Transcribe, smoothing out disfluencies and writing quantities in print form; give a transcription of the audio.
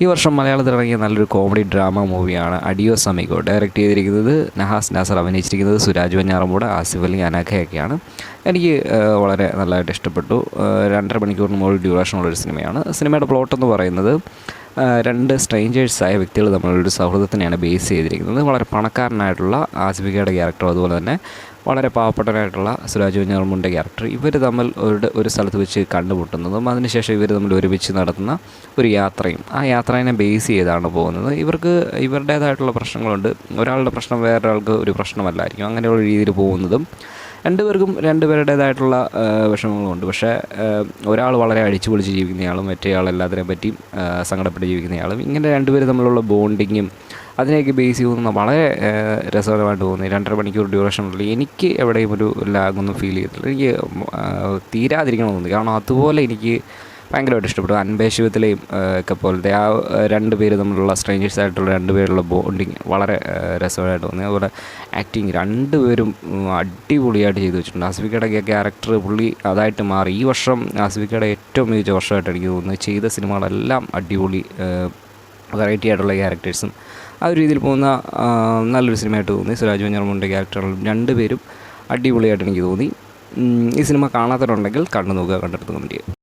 ഈ വർഷം മലയാളത്തിൽ ഇറങ്ങിയ നല്ലൊരു കോമഡി ഡ്രാമ മൂവിയാണ് അഡിയോസ് അമിഗോ. ഡയറക്റ്റ് ചെയ്തിരിക്കുന്നത് നഹാസ് നാസർ, അഭിനയിച്ചിരിക്കുന്നത് സുരാജ് വെഞ്ഞാറമൂട്, ആസിഫ് അലി, അനഘയൊക്കെയാണ്. എനിക്ക് വളരെ നല്ലതായിട്ട് ഇഷ്ടപ്പെട്ടു. 2.5 മണിക്കൂറിന് മുകളിൽ ഡ്യൂറേഷനുള്ളൊരു സിനിമയാണ്. സിനിമയുടെ പ്ലോട്ട് എന്ന് പറയുന്നത് രണ്ട് സ്ട്രേഞ്ചേഴ്സായ വ്യക്തികൾ തമ്മിലൊരു സൗഹൃദത്തിനെയാണ് ബേസ് ചെയ്തിരിക്കുന്നത്. വളരെ പണക്കാരനായിട്ടുള്ള ആസിഫിക്കയുടെ ക്യാരക്ടർ, അതുപോലെ തന്നെ വളരെ പാവപ്പെട്ടവനായിട്ടുള്ള സുരാജ് വെഞ്ഞാറമൂടിൻ്റെ ക്യാരക്ടർ, ഇവർ തമ്മിൽ ഒരു സ്ഥലത്ത് വെച്ച് കണ്ടുമുട്ടുന്നതും അതിനുശേഷം ഇവർ തമ്മിൽ ഒരുമിച്ച് നടത്തുന്ന ഒരു യാത്രയും, ആ യാത്രയെ ബേസ് ചെയ്താണ് പോകുന്നത്. ഇവർക്ക് ഇവരുടേതായിട്ടുള്ള പ്രശ്നങ്ങളുണ്ട്. ഒരാളുടെ പ്രശ്നം വേറൊരാൾക്ക് ഒരു പ്രശ്നമല്ലായിരിക്കും. അങ്ങനെയുള്ള രീതിയിൽ പോകുന്നതും രണ്ടുപേർക്കും രണ്ടുപേരുടേതായിട്ടുള്ള വിഷമങ്ങളുണ്ട്. പക്ഷേ ഒരാൾ വളരെ അടിച്ചു പൊളിച്ച് ജീവിക്കുന്നയാളും മറ്റേയാൾ എല്ലാത്തിനെ പറ്റിയും സങ്കടപ്പെട്ട് ജീവിക്കുന്നയാളും, ഇങ്ങനെ രണ്ടുപേരും തമ്മിലുള്ള ബോണ്ടിങ്ങും അതിനെയൊക്കെ ബേസ് ചെയ്യുന്ന വളരെ രസകരമായിട്ട് തോന്നി. 2.5 മണിക്കൂർ ഡ്യൂറേഷനുള്ള എനിക്ക് എവിടെയും ഒരു ലാഗൊന്നും ഫീൽ ചെയ്തിട്ടില്ല. എനിക്ക് തീരാതിരിക്കണം തോന്നി. കാരണം അതുപോലെ എനിക്ക് ഭയങ്കരമായിട്ട് ഇഷ്ടപ്പെട്ടു. അൻപേശുവത്തിലെയും ഒക്കെ പോലത്തെ ആ 2 പേര് തമ്മിലുള്ള സ്ട്രേഞ്ചേഴ്സ് ആയിട്ടുള്ള 2 പേരുള്ള ബോണ്ടിങ് വളരെ രസമായിട്ട് തോന്നി. അതുപോലെ ആക്ടിങ് 2 പേരും അടിപൊളിയായിട്ട് ചെയ്തു വെച്ചിട്ടുണ്ട്. ആസിഫിക്കയുടെ ക്യാരക്ടർ പുള്ളി അതായിട്ട് മാറി. ഈ വർഷം ആസിഫിക്കയുടെ ഏറ്റവും മികച്ച വർഷമായിട്ട് എനിക്ക് തോന്നുന്നത്. ചെയ്ത സിനിമകളെല്ലാം അടിപൊളി വെറൈറ്റി ആയിട്ടുള്ള ക്യാരക്ടേഴ്സും ആ ഒരു രീതിയിൽ പോകുന്ന നല്ലൊരു സിനിമയായിട്ട് തോന്നി. സുരാജ് വെഞ്ഞാറമൂടിൻ്റെ ക്യാരക്ടറുകളും 2 പേരും അടിപൊളിയായിട്ട് എനിക്ക് തോന്നി. ഈ സിനിമ കാണാത്തവരുണ്ടെങ്കിൽ കണ്ടു നോക്കുക, കണ്ടെടുത്ത് കമൻറ്റ് ചെയ്യുക.